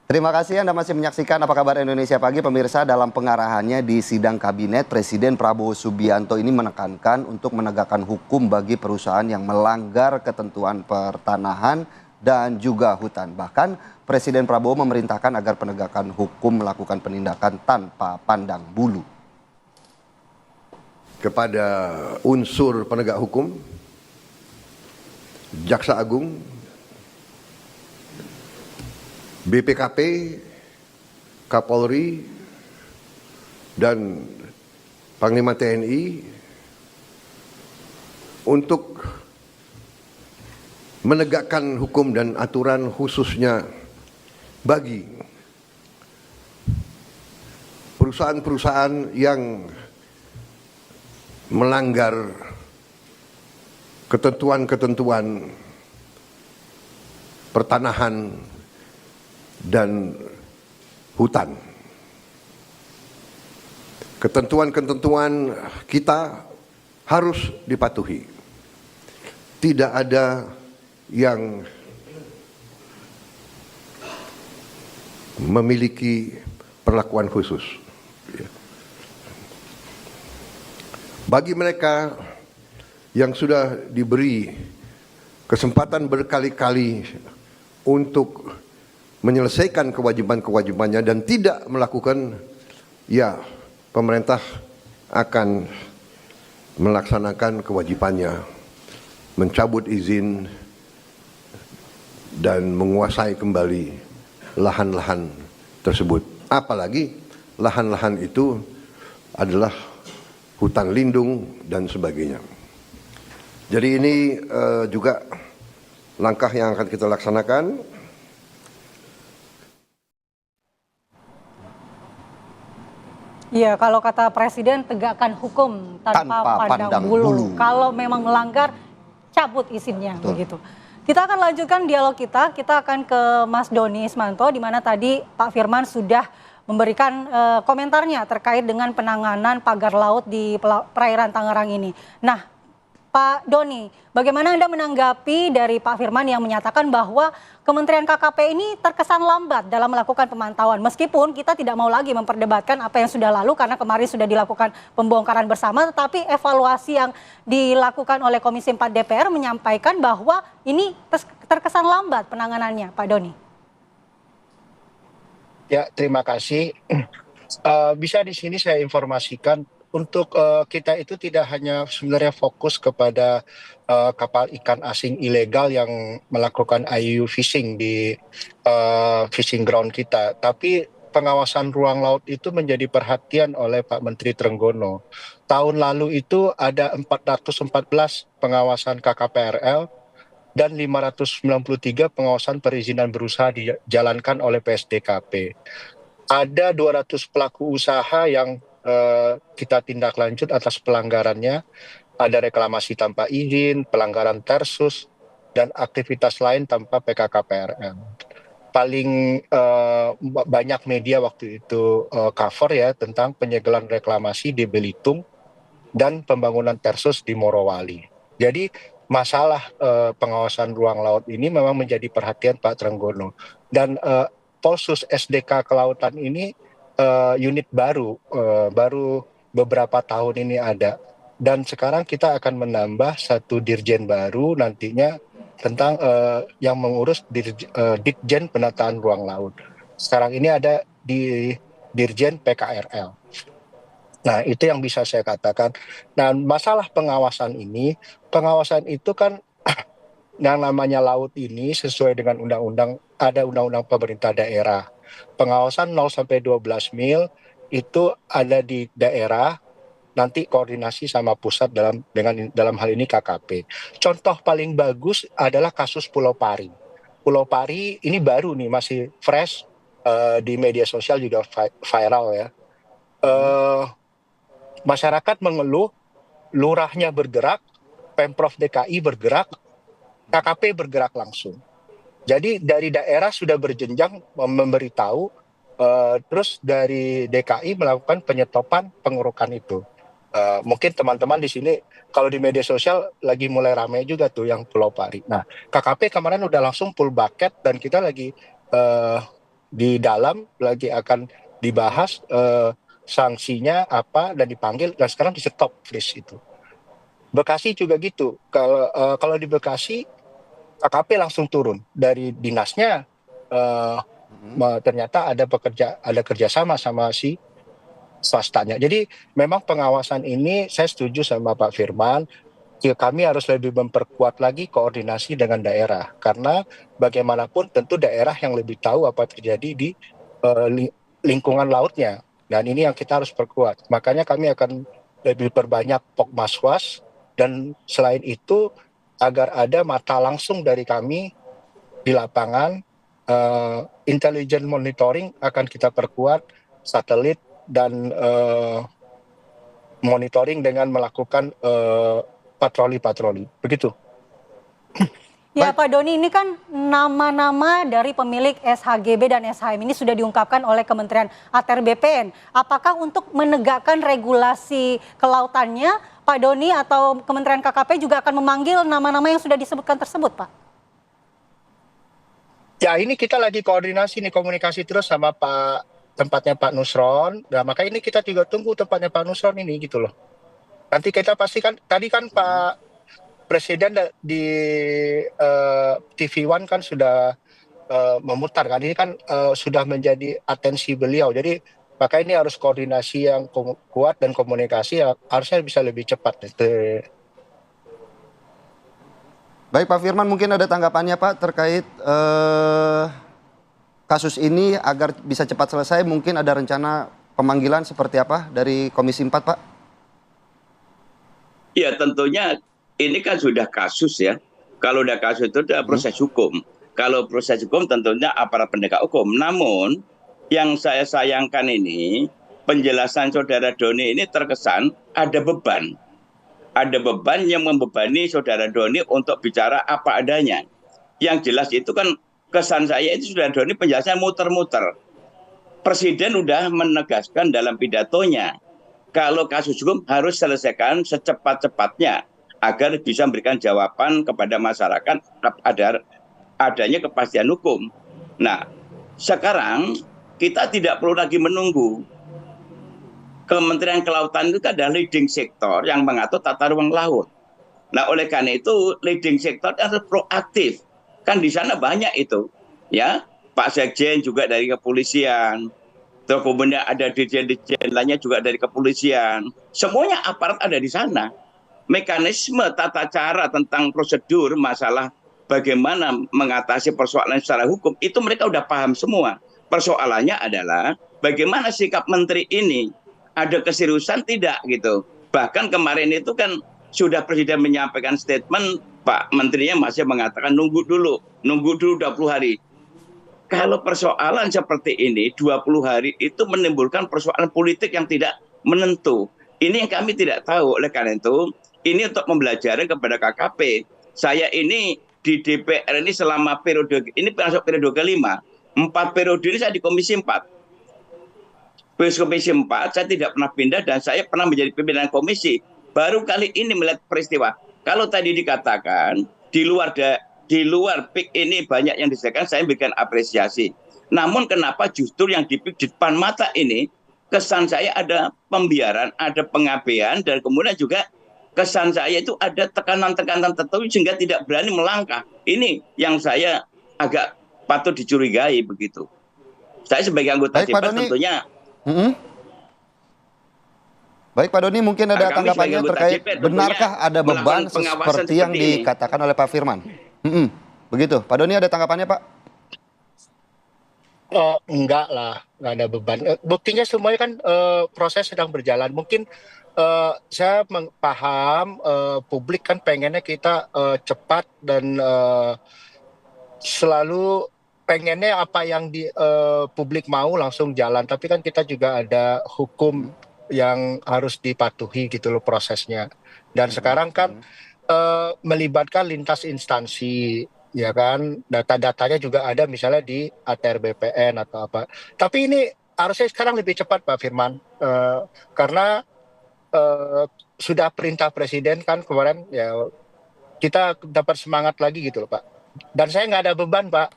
Terima kasih Anda masih menyaksikan Apa Kabar Indonesia Pagi. Pemirsa, dalam pengarahannya di sidang kabinet, Presiden Prabowo Subianto ini menekankan untuk menegakkan hukum bagi perusahaan yang melanggar ketentuan pertanahan dan juga hutan. Bahkan Presiden Prabowo memerintahkan agar penegakan hukum melakukan penindakan tanpa pandang bulu. Kepada unsur penegak hukum, Jaksa Agung, BPKP, Kapolri, dan Panglima TNI untuk menegakkan hukum dan aturan khususnya bagi perusahaan-perusahaan yang melanggar ketentuan-ketentuan pertanahan dan hutan. Ketentuan-ketentuan kita harus dipatuhi. Tidak ada yang memiliki perlakuan khusus. Bagi mereka yang sudah diberi kesempatan berkali-kali untuk menyelesaikan kewajiban-kewajibannya dan tidak melakukan, ya pemerintah akan melaksanakan kewajibannya, mencabut izin dan menguasai kembali lahan-lahan tersebut. Apalagi lahan-lahan itu adalah hutan lindung dan sebagainya. Jadi ini juga langkah yang akan kita laksanakan. Iya, kalau kata Presiden tegakkan hukum tanpa pandang bulu. Kalau memang melanggar, cabut izinnya, begitu. Kita akan lanjutkan dialog kita akan ke Mas Doni Ismanto, di mana tadi Pak Firman sudah memberikan komentarnya terkait dengan penanganan pagar laut di perairan Tangerang ini. Nah, Pak Doni, bagaimana Anda menanggapi dari Pak Firman yang menyatakan bahwa Kementerian KKP ini terkesan lambat dalam melakukan pemantauan, meskipun kita tidak mau lagi memperdebatkan apa yang sudah lalu karena kemarin sudah dilakukan pembongkaran bersama, tetapi evaluasi yang dilakukan oleh Komisi 4 DPR menyampaikan bahwa ini terkesan lambat penanganannya, Pak Doni. Ya, terima kasih. Bisa di sini saya informasikan untuk kita itu tidak hanya sebenarnya fokus kepada kapal ikan asing ilegal yang melakukan IUU fishing di fishing ground kita, tapi pengawasan ruang laut itu menjadi perhatian oleh Pak Menteri Trenggono. Tahun lalu itu ada 414 pengawasan KKPRL dan 593 pengawasan perizinan berusaha dijalankan oleh PSDKP. Ada 200 pelaku usaha yang kita tindak lanjut atas pelanggarannya. Ada reklamasi tanpa izin, pelanggaran tersus, dan aktivitas lain tanpa PKKPRL. Paling banyak media waktu itu cover ya tentang penyegelan reklamasi di Belitung dan pembangunan tersus di Morowali. Jadi masalah pengawasan ruang laut ini memang menjadi perhatian Pak Trenggono. Dan Polsus SDK Kelautan ini unit baru beberapa tahun ini ada, dan sekarang kita akan menambah satu dirjen baru nantinya tentang yang mengurus Ditjen Penataan Ruang Laut. Sekarang ini ada di Dirjen PKRL. Nah, itu yang bisa saya katakan. Nah, masalah pengawasan itu kan yang namanya laut ini sesuai dengan undang-undang, ada undang-undang pemerintah daerah. Pengawasan 0 sampai 12 mil itu ada di daerah, nanti koordinasi sama pusat dalam hal ini KKP. Contoh paling bagus adalah kasus Pulau Pari. Pulau Pari ini baru nih, masih fresh, di media sosial juga viral ya. Masyarakat mengeluh, lurahnya bergerak, Pemprov DKI bergerak, KKP bergerak langsung. Jadi dari daerah sudah berjenjang memberitahu, terus dari DKI melakukan penyetopan pengurukan itu. Mungkin teman-teman di sini kalau di media sosial lagi mulai ramai juga tuh yang Pulau Pari. Nah, KKP kemarin udah langsung full bucket dan kita lagi di dalam lagi akan dibahas sanksinya apa dan dipanggil, dan sekarang di stop freeze itu. Bekasi juga gitu. Kalau di Bekasi KKP langsung turun dari dinasnya. Ternyata ada kerjasama sama si swastanya. Jadi memang pengawasan ini saya setuju sama Pak Firman. Kami harus lebih memperkuat lagi koordinasi dengan daerah, karena bagaimanapun tentu daerah yang lebih tahu apa terjadi di lingkungan lautnya, dan ini yang kita harus perkuat. Makanya kami akan lebih perbanyak Pokmaswas, dan selain itu agar ada mata langsung dari kami di lapangan. Intelligent monitoring akan kita perkuat, satelit dan monitoring dengan melakukan patroli-patroli. Begitu. Ya Pak Doni, ini kan nama-nama dari pemilik SHGB dan SHM ini sudah diungkapkan oleh Kementerian ATR BPN. Apakah untuk menegakkan regulasi kelautannya, Pak Doni atau Kementerian KKP juga akan memanggil nama-nama yang sudah disebutkan tersebut, Pak? Ya, ini kita lagi koordinasi nih, komunikasi terus sama tempatnya Pak Nusron. Nah, maka ini kita juga tunggu tempatnya Pak Nusron ini gitu loh. Nanti kita pastikan, tadi kan Pak Presiden di TV One kan sudah memutar kan, ini kan sudah menjadi atensi beliau. Jadi maka ini harus koordinasi yang kuat dan komunikasi yang harusnya bisa lebih cepat. Baik Pak Firman, mungkin ada tanggapannya Pak terkait kasus ini agar bisa cepat selesai. Mungkin ada rencana pemanggilan seperti apa dari Komisi 4 Pak? Ya tentunya ini kan sudah kasus ya. Kalau udah kasus itu sudah proses hukum. Kalau proses hukum tentunya aparat penegak hukum. Namun yang saya sayangkan ini penjelasan Saudara Doni ini terkesan ada beban. Ada beban yang membebani Saudara Doni untuk bicara apa adanya. Yang jelas itu kan kesan saya itu Saudara Doni penjelasan muter-muter. Presiden udah menegaskan dalam pidatonya, kalau kasus hukum harus selesaikan secepat-cepatnya agar bisa memberikan jawaban kepada masyarakat adanya kepastian hukum. Nah, sekarang kita tidak perlu lagi menunggu. Kementerian Kelautan itu adalah leading sektor yang mengatur tata ruang laut. Nah, oleh karena itu leading sektor harus proaktif. Kan di sana banyak itu, ya. Pak Sekjen juga dari kepolisian. Terus kemudian ada dirjen-dirjen lainnya juga dari kepolisian. Semuanya aparat ada di sana. Mekanisme tata cara tentang prosedur masalah bagaimana mengatasi persoalan secara hukum itu mereka udah paham semua. Persoalannya adalah bagaimana sikap menteri ini, ada keseriusan tidak gitu. Bahkan kemarin itu kan sudah Presiden menyampaikan statement, Pak Menterinya masih mengatakan nunggu dulu 20 hari. Kalau persoalan seperti ini 20 hari itu menimbulkan persoalan politik yang tidak menentu. Ini yang kami tidak tahu. Oleh karena itu ini untuk membelajarin kepada KKP. Saya ini di DPR ini selama periode ini masuk periode kelima. 4 periode ini saya di Komisi 4. Komisi 4 saya tidak pernah pindah dan saya pernah menjadi pimpinan komisi. Baru kali ini melihat peristiwa. Kalau tadi dikatakan di luar PIK ini banyak yang disediakan, saya berikan apresiasi. Namun kenapa justru yang di PIK di depan mata ini kesan saya ada pembiaran, ada pengabaian, dan kemudian juga kesan saya itu ada tekanan-tekanan tertentu sehingga tidak berani melangkah. Ini yang saya agak patut dicurigai begitu. Saya sebagai anggota DPR tentunya. Baik Pak Doni, mungkin ada tanggapannya terkait benarkah ada beban seperti yang dikatakan oleh Pak Firman? Begitu, Pak Doni ada tanggapannya Pak? Enggak lah, nggak ada beban. Buktinya semuanya kan proses sedang berjalan. Mungkin saya paham publik kan pengennya kita cepat dan selalu pengennya apa yang di publik mau langsung jalan. Tapi kan kita juga ada hukum yang harus dipatuhi gitu loh prosesnya. Dan sekarang kan melibatkan lintas instansi, ya kan, data-datanya juga ada misalnya di ATR BPN atau apa. Tapi ini harusnya sekarang lebih cepat Pak Firman, karena sudah perintah Presiden kan kemarin, ya kita dapat semangat lagi gitu loh Pak. Dan saya nggak ada beban Pak.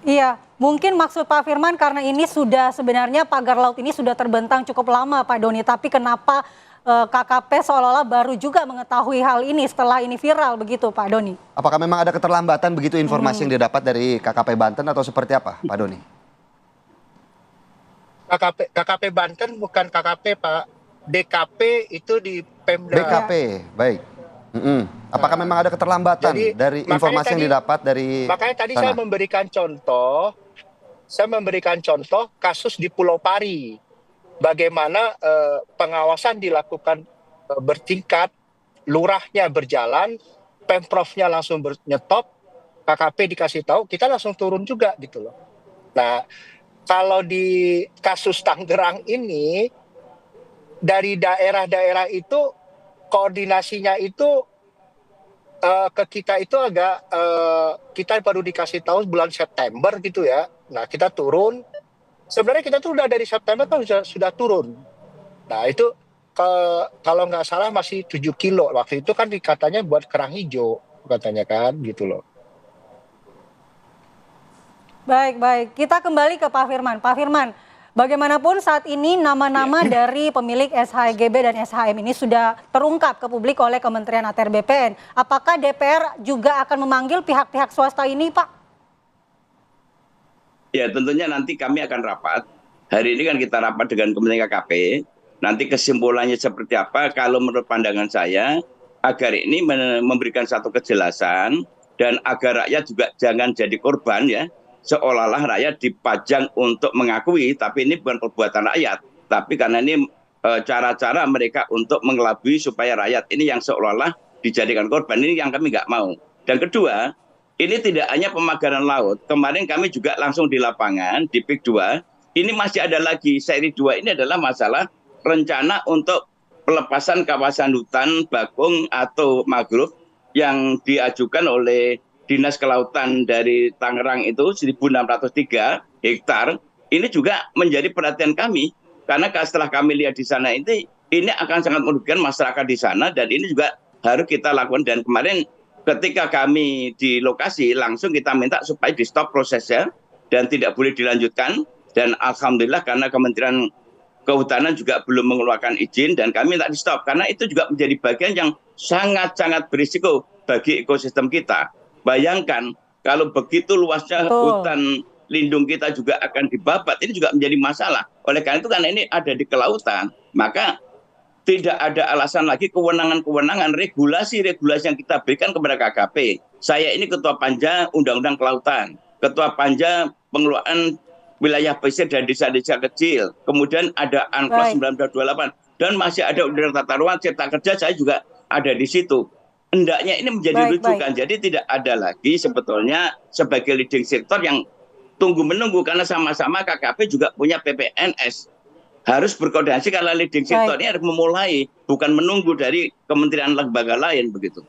Iya, mungkin maksud Pak Firman karena ini sudah sebenarnya pagar laut ini sudah terbentang cukup lama Pak Doni, tapi kenapa KKP seolah-olah baru juga mengetahui hal ini setelah ini viral begitu Pak Doni? Apakah memang ada keterlambatan begitu informasi yang didapat dari KKP Banten atau seperti apa Pak Doni? KKP Banten bukan KKP Pak, DKP itu di Pemda. DKP, baik. Apakah memang ada keterlambatan Jadi, dari informasi yang didapat dari makanya tadi sana? saya memberikan contoh kasus di Pulau Pari. Bagaimana pengawasan dilakukan bertingkat, lurahnya berjalan, Pemprovnya langsung nyetop, KKP dikasih tahu, kita langsung turun juga gitu loh. Nah, kalau di kasus Tangerang ini, dari daerah-daerah itu, koordinasinya itu ke kita itu agak, kita baru dikasih tahu bulan September gitu ya. Nah, kita turun. Sebenarnya kita tuh udah dari September kan sudah turun. Nah, itu kalau nggak salah masih 7 kilo. Waktu itu kan katanya buat kerang hijau, katanya kan gitu loh. Baik. Kita kembali ke Pak Firman. Pak Firman, bagaimanapun saat ini nama-nama dari pemilik SHGB dan SHM ini sudah terungkap ke publik oleh Kementerian ATR BPN. Apakah DPR juga akan memanggil pihak-pihak swasta ini, Pak? Ya tentunya nanti kami akan rapat. Hari ini kan kita rapat dengan Kementerian KKP. Nanti kesimpulannya seperti apa, kalau menurut pandangan saya, agar ini memberikan satu kejelasan dan agar rakyat juga jangan jadi korban ya. Seolah-olah rakyat dipajang untuk mengakui, tapi ini bukan perbuatan rakyat. Tapi karena ini cara-cara mereka untuk mengelabui supaya rakyat ini yang seolah-olah dijadikan korban, ini yang kami nggak mau. Dan kedua, ini tidak hanya pemagaran laut. Kemarin kami juga langsung di lapangan, di PIK 2. Ini masih ada lagi, seri 2 ini adalah masalah rencana untuk pelepasan kawasan hutan, bakung, atau mangrove yang diajukan oleh Dinas Kelautan dari Tangerang itu 1.603 hektar. Ini juga menjadi perhatian kami. Karena setelah kami lihat di sana ini akan sangat merugikan masyarakat di sana. Dan ini juga harus kita lakukan. Dan kemarin ketika kami di lokasi langsung kita minta supaya di stop prosesnya dan tidak boleh dilanjutkan. Dan alhamdulillah karena Kementerian Kehutanan juga belum mengeluarkan izin dan kami minta di stop. Karena itu juga menjadi bagian yang sangat-sangat berisiko bagi ekosistem kita. Bayangkan kalau begitu luasnya hutan lindung kita juga akan dibabat, ini juga menjadi masalah. Oleh karena itu karena ini ada di kelautan, maka tidak ada alasan lagi kewenangan-kewenangan regulasi-regulasi yang kita berikan kepada KKP. Saya ini Ketua Panja Undang-Undang Kelautan, Ketua Panja Pengelolaan Wilayah Pesisir dan Desa-Desa Kecil, kemudian ada Anklos 1928, dan masih ada Undang-Undang Tata Ruang Cipta Kerja, saya juga ada di situ. Hendaknya ini menjadi rujukan, jadi tidak ada lagi sebetulnya sebagai leading sektor yang tunggu-menunggu, karena sama-sama KKP juga punya PPNS. Harus berkoordinasi karena leading sektor ini harus memulai, bukan menunggu dari kementerian lembaga lain begitu.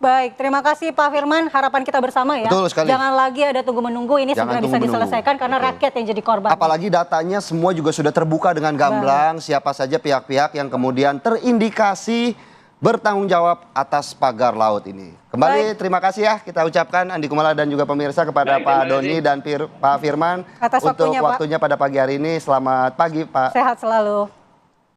Baik, terima kasih Pak Firman. Harapan kita bersama ya. Betul sekali. Jangan lagi ada tunggu-menunggu, ini segera bisa diselesaikan karena rakyat yang jadi korban. Apalagi datanya semua juga sudah terbuka dengan gamblang, siapa saja pihak-pihak yang kemudian terindikasi bertanggung jawab atas pagar laut ini. Kembali terima kasih ya kita ucapkan Andi Kumala dan juga pemirsa kepada Pak Doni dan Pak Firman atas untuk waktunya pada pagi hari ini. Selamat pagi Pak. Sehat selalu.